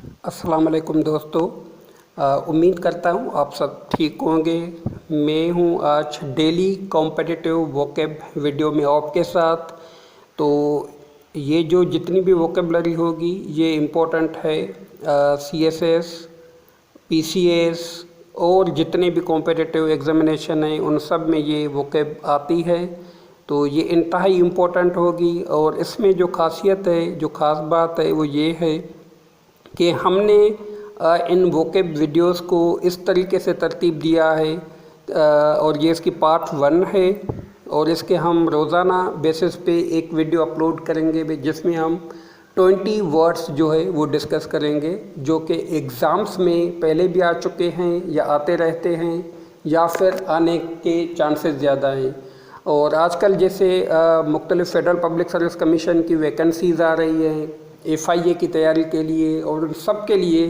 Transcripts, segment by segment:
अस्सलाम वालेकुम दोस्तों। उम्मीद करता हूँ आप सब ठीक होंगे। मैं हूँ आज डेली कॉम्पिटिटिव वोकैब वीडियो में आपके साथ। तो ये जो जितनी भी वोकेबलरी होगी ये इम्पोर्टेंट है CSS, PCS और जितने भी कॉम्पिटिटिव एग्जामिनेशन हैं उन सब में ये वोकैब आती है। तो ये इंतहाई इम्पोर्टेंट होगी और इसमें जो खासियत है, जो ख़ास बात है वो ये है कि हमने इन वोकैब वीडियोस को इस तरीके से तरतीब दिया है और ये इसकी पार्ट 1 है और इसके हम रोज़ाना बेसिस पे एक वीडियो अपलोड करेंगे जिसमें हम 20 वर्ड्स जो है वो डिस्कस करेंगे, जो कि एग्ज़ाम्स में पहले भी आ चुके हैं या आते रहते हैं या फिर आने के चांसेस ज़्यादा हैं। और आजकल जैसे मुख्तलिफ़ फ़ेडरल पब्लिक सर्विस कमीशन की वैकेंसीज़ आ रही हैं FIA की तैयारी के लिए, और उन सब के लिए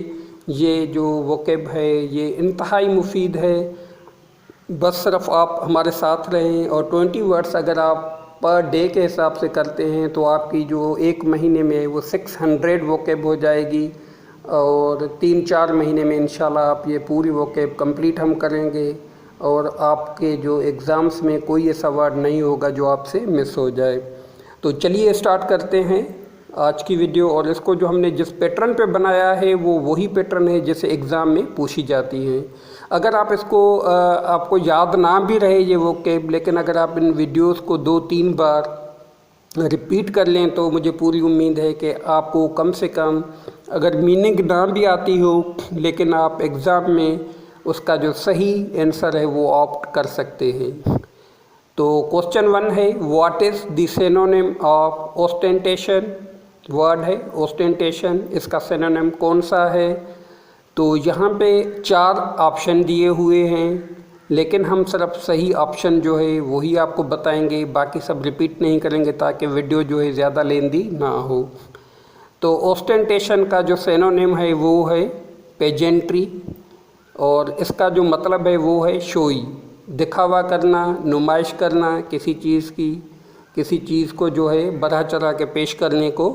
ये जो वोकैब है ये इंतहाई मुफीद है। बस सिर्फ आप हमारे साथ रहें और 20 वर्ड्स अगर आप पर डे के हिसाब से करते हैं तो आपकी जो एक महीने में वो 600 वोकैब हो जाएगी और 3-4 महीने में इंशाल्लाह आप ये पूरी वोकैब कंप्लीट हम करेंगे और आपके जो एग्ज़ाम्स में कोई ऐसा वर्ड नहीं होगा जो आपसे मिस हो जाए। तो चलिए स्टार्ट करते हैं आज की वीडियो। और इसको जो हमने जिस पैटर्न पे बनाया है वो वही पैटर्न है जैसे एग्ज़ाम में पूछी जाती है। अगर आप इसको आपको याद ना भी रहे ये वोकैब, लेकिन अगर आप इन वीडियोस को 2-3 बार रिपीट कर लें तो मुझे पूरी उम्मीद है कि आपको कम से कम अगर मीनिंग ना भी आती हो लेकिन आप एग्ज़ाम में उसका जो सही आंसर है वो ऑप्ट कर सकते हैं। तो क्वेश्चन 1 है, what is the synonym of ostentation. Word है ऑस्टेंटेशन, इसका सिनोनिम कौन सा है। तो यहाँ पे 4 ऑप्शन दिए हुए हैं, लेकिन हम सिर्फ सही ऑप्शन जो है वही आपको बताएंगे, बाकी सब रिपीट नहीं करेंगे ताकि वीडियो जो है ज़्यादा लेंदी ना हो। तो ऑस्टेंटेशन का जो सिनोनिम है वो है पेजेंट्री, और इसका जो मतलब है वो है शोई, दिखावा करना, नुमाइश करना किसी चीज़ की, किसी चीज़ को जो है बढ़ा चढ़ा के पेश करने को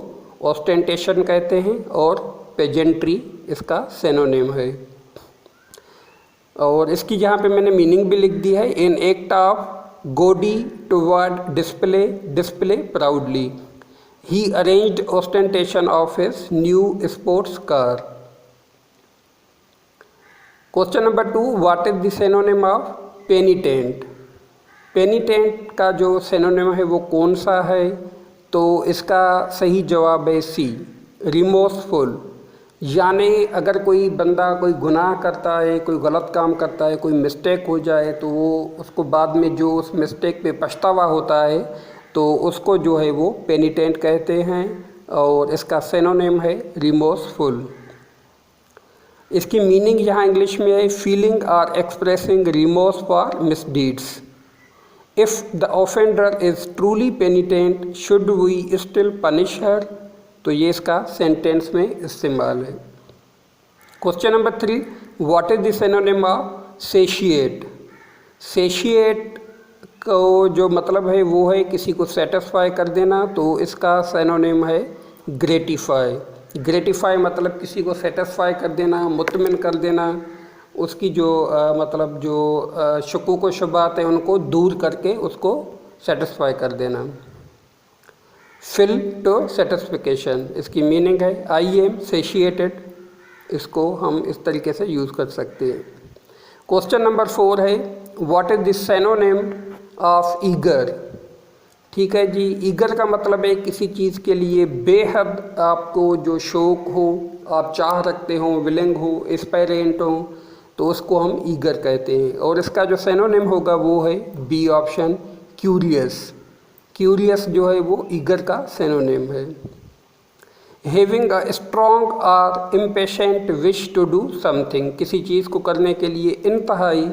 ऑस्टेंटेशन कहते हैं और पेजेंट्री इसका सिनोनिम है। और इसकी यहाँ पे मैंने मीनिंग भी लिख दी है, in act of gaudy toward display proudly, he arranged ostentation of his new sports car. Question number 2, what is the synonym of penitent. Penitent का जो सिनोनिम है वो कौन सा है। तो इसका सही जवाब है सी, रिमोर्सफुल। यानी अगर कोई बंदा कोई गुनाह करता है, कोई गलत काम करता है, कोई मिस्टेक हो जाए तो वो उसको बाद में जो उस मिस्टेक पे पछतावा होता है तो उसको जो है वो पेनिटेंट कहते हैं और इसका सिनोनिम है रिमोर्सफुल। इसकी मीनिंग यहाँ इंग्लिश में है, फीलिंग और expressing remorse for misdeeds. If the offender is truly penitent should we still punish her. तो ये इसका सेंटेंस में इस्तेमाल है। Question number 3, what is the synonym of satiate. Satiate को जो मतलब है वो है किसी को सेटिस्फाई कर देना, तो इसका सिनोनिम है ग्रेटिफाई। ग्रेटिफाई मतलब किसी को सेटिस्फाई कर देना, मुतमिन कर देना, उसकी जो मतलब जो शुकूक व शुबात है उनको दूर करके उसको सेटिस्फाई कर देना। फिल टू सेटिस्फिकेशन, इसकी मीनिंग है आई एम सेशिएटेड। इसको हम इस तरीके से यूज़ कर सकते हैं। क्वेश्चन नंबर 4 है, what is the synonym of eager. ठीक है जी, ईगर का मतलब है किसी चीज़ के लिए बेहद आपको जो शौक़ हो, आप चाह रखते हो, विलिंग हो, एस्पायरेंट हो, तो उसको हम ईगर कहते हैं। और इसका जो सिनोनिम होगा वो है बी ऑप्शन, क्यूरियस। क्यूरियस जो है वो ईगर का सिनोनिम है। हैविंग अ स्ट्रॉन्ग और impatient wish to do something, किसी चीज़ को करने के लिए इंतहाई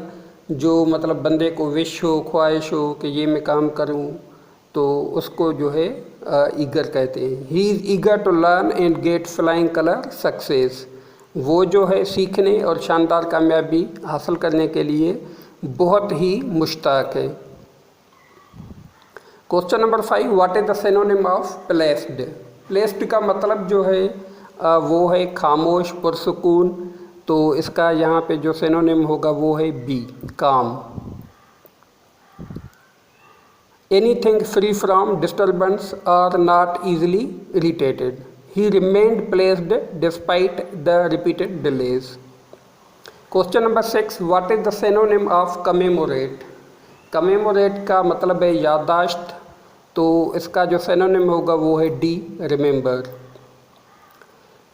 जो मतलब बंदे को विश हो, ख्वाहिश हो कि ये मैं काम करूं, तो उसको जो है ईगर कहते हैं। He is eager to learn and get flying colour success, वो जो है सीखने और शानदार कामयाबी हासिल करने के लिए बहुत ही मुश्ताक है। Question number 5, what is the synonym of placed. Placed का मतलब जो है वो है खामोश, पुरसुकून। तो इसका यहाँ पे जो सिनोनिम होगा वो है B, calm. Anything free from disturbance or not easily irritated, he remained placid despite the repeated delays. Question number 6, what is the synonym of commemorate. Commemorate का मतलब है याददाश्त, तो इसका जो सिनोनिम होगा वो है D, remember.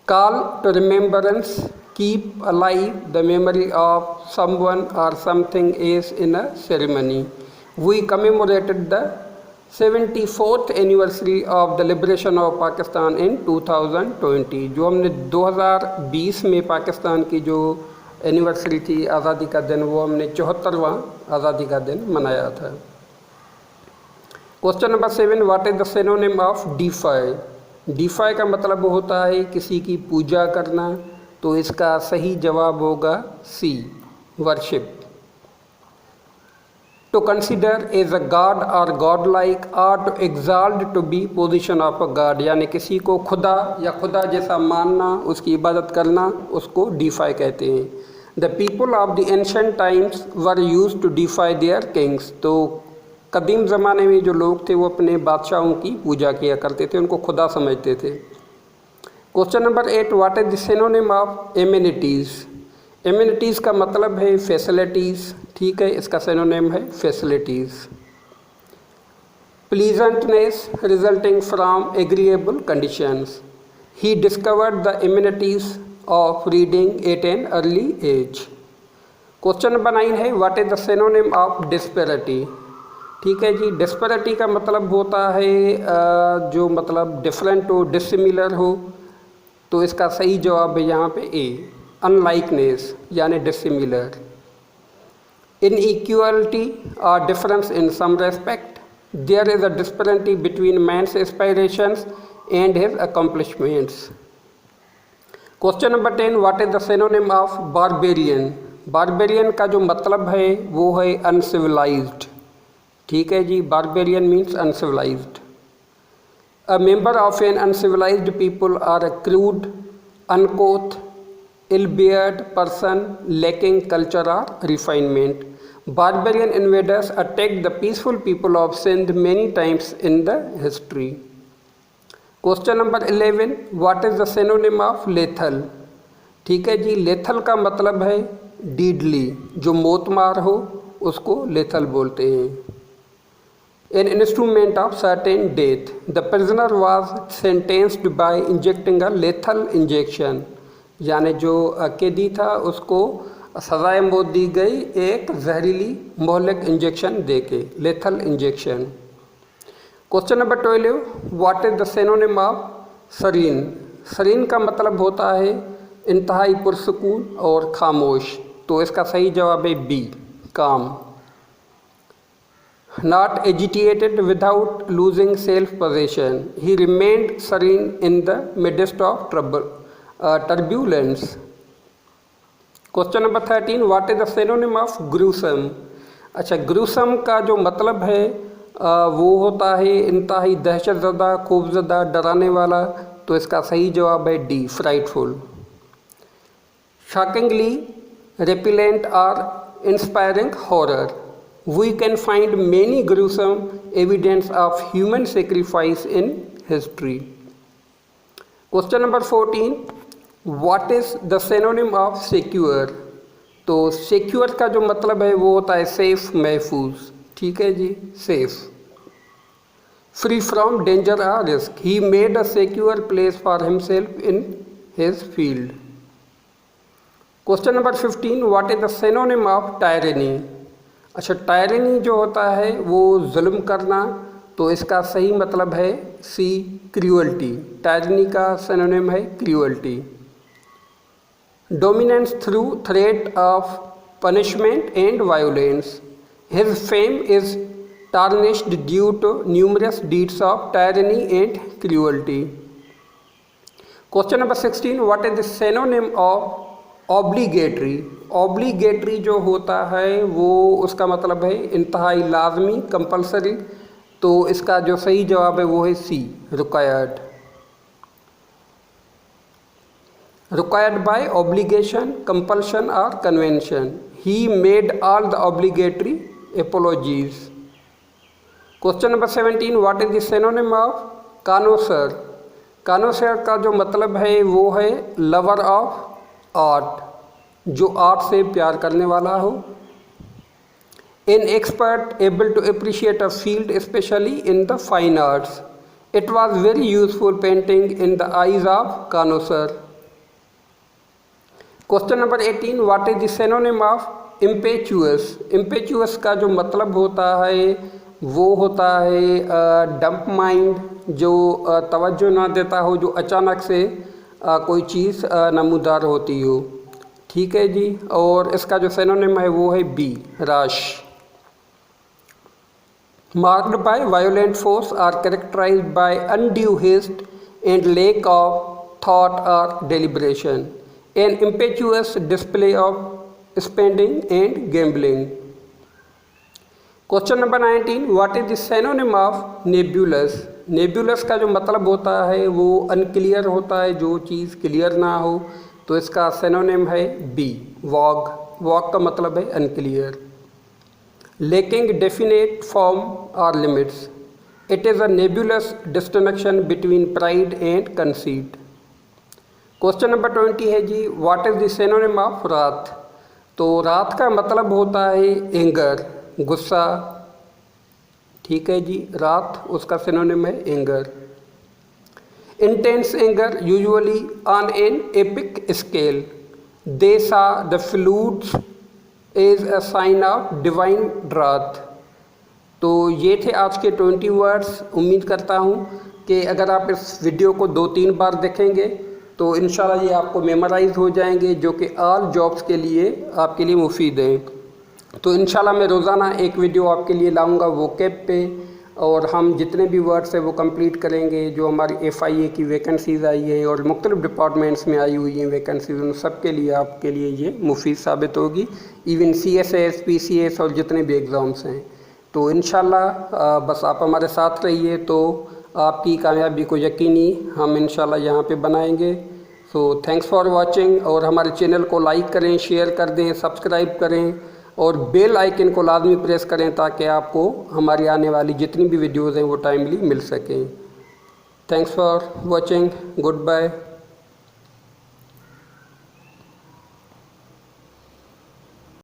Call to remembrance, keep alive the memory of someone और something is in a ceremony. We commemorated the 74th anniversary of the liberation of Pakistan in 2020। जो हमने 2020 में पाकिस्तान की जो एनिवर्सरी थी आज़ादी का दिन, वो हमने 74वां आज़ादी का दिन मनाया था। Question number 7, what is the synonym of DeFi. DeFi का मतलब होता है किसी की पूजा करना, तो इसका सही जवाब होगा C, worship. To consider as a god और god like or to exalt to be position of a god, यानी किसी को खुदा या खुदा जैसा मानना, उसकी इबादत करना, उसको डीफाई कहते हैं। The people of the ancient times were use to deify their kings. तो कदीम ज़माने में जो लोग थे वो अपने बादशाहों की पूजा किया करते थे, उनको खुदा समझते थे। Question number 8, what is the synonym of amenities. Amenities का मतलब है फैसिलिटीज़, ठीक है, इसका सिनोनिम है facilities. Pleasantness resulting from agreeable conditions, he discovered the amenities of reading at an early age. Question number 9 है, what is the synonym of disparity. ठीक है जी, डिस्पैरिटी का मतलब होता है जो मतलब डिफरेंट हो, डिसिमिलर हो, तो इसका सही जवाब है यहाँ पे ए, अनलाइकनेस यानी डिसिमिलर। इनइक्वालिटी और difference in some respect, there is a disparity between man's aspirations and his accomplishments. Question number 10, what is the synonym of barbarian. Barbarian का जो मतलब है वो है अनसिविलाइज्ड। ठीक है जी, barbarian means uncivilized. A member of an uncivilized people or a crude, uncouth, ill-beared person lacking culture or refinement. Barbarian invaders attacked the peaceful people of Sindh many times in the history. Question number 11, what is the synonym of lethal? ठीक है जी, lethal का मतलब है deadly, जो मौत मार हो उसको lethal बोलते हैं। An instrument of certain death. The prisoner was sentenced by injecting a lethal injection. यानी जो कैदी था उसको सज़ाए मौत दी गई एक जहरीली मोहलिक इंजेक्शन देके, lethal injection. Question number 12, what is the synonym of serene. Serene का मतलब होता है इंतहाई पुरसुकून और खामोश, तो इसका सही जवाब है B, calm. Not agitated without losing self possession, he remained serene in the midst of trouble turbulence. Question number 13, what is the synonym of gruesome. अच्छा, ग्रूसम का जो मतलब है वो होता है इंतहाई दहशतज़दा, खौफज़दा, डराने वाला, तो इसका सही जवाब है डी, फ्राइटफुल। शॉकिंगली रेपिलेंट और inspiring horror, we can find many gruesome evidence of human sacrifice in history. Question number 14, what is the synonym of secure. तो सिक्योर का जो मतलब है वो होता है सेफ, महफूज। ठीक है जी, सेफ। फ्री फ्रॉम डेंजर और risk, he made a secure place for himself in his field. Question number 15, what is the synonym of tyranny. अच्छा, टायरनी जो होता है वो जुल्म करना, तो इसका सही मतलब है सी, क्रूअल्टी। टायरनी का सिनोनिम है cruelty. Dominance through threat of punishment and violence. His fame is tarnished due to numerous deeds of tyranny and cruelty. Question number 16, what is the synonym of obligatory? Obligatory जो होता है वो उसका मतलब है इंतहाई लाजमी, कंपल्सरी, तो इसका जो सही जवाब है वो है सी, required. required by obligation, compulsion or convention. He made all the obligatory apologies. Question number 17, what is the synonym of connoisseur? connoisseur का जो मतलब है वो है लवर ऑफ आर्ट, जो आर्ट से प्यार करने वाला हो। An expert able to appreciate a field, especially in the fine arts. It was very useful painting in the eyes of connoisseur. Question number 18, what is the synonym of impetuous? impetuous का जो मतलब होता है वो होता है dump mind, जो तवज्जो ना देता हो, जो अचानक से कोई चीज़ नमूदार होती हो। ठीक है जी, और इसका जो सिनोनिम है वो है B, rash. Marked by violent force or characterized by undue haste and lack of thought और deliberation, an impetuous display of spending and gambling. Question number 19, what is the synonym of nebulous? Nebulous का जो मतलब होता है वो unclear होता है, जो चीज़ क्लियर ना हो, तो इसका सिनोनिम है बी, वॉग। वॉग का मतलब है अनक्लियर। लैकिंग डेफिनेट फॉर्म और limits, it is a nebulous distinction between pride and conceit. Question number 20 है जी, what is the synonym of wrath? तो रात का मतलब होता है एंगर, गुस्सा। ठीक है जी, रात उसका सिनोनिम है anger. Intense anger usually on an epic scale, they saw the floods is a sign of divine wrath. तो ये थे आज के 20 वर्ड्स। उम्मीद करता हूँ कि अगर आप इस वीडियो को 2-3 बार देखेंगे तो इंशाल्लाह ये आपको मेमोराइज हो जाएंगे, जो कि ऑल जॉब्स के लिए आपके लिए मुफीद हैं। तो इंशाल्लाह मैं रोज़ाना एक वीडियो आपके लिए लाऊंगा वोकैब पे, और हम जितने भी वर्ड्स हैं वो कंप्लीट करेंगे। जो हमारी FIA की वैकेंसीज़ आई हैं और मुख्तलिफ़ डिपार्टमेंट्स में आई हुई हैं वैकेंसीज़, उन सब के लिए आपके लिए ये मुफीद साबित होगी, इवन CSS, PCS और जितने भी एग्ज़ाम्स हैं। तो इंशाल्लाह बस आप हमारे साथ रहिए, तो आपकी कामयाबी को यकीनी हम इंशाल्लाह यहाँ पे बनाएंगे। सो थैंक्स फॉर वाचिंग, और हमारे चैनल को लाइक करें, शेयर कर दें, सब्सक्राइब करें और बेल आइकन को लाजमी प्रेस करें ताकि आपको हमारी आने वाली जितनी भी वीडियोज़ हैं वो टाइमली मिल सकें। Thanks for watching, good bye.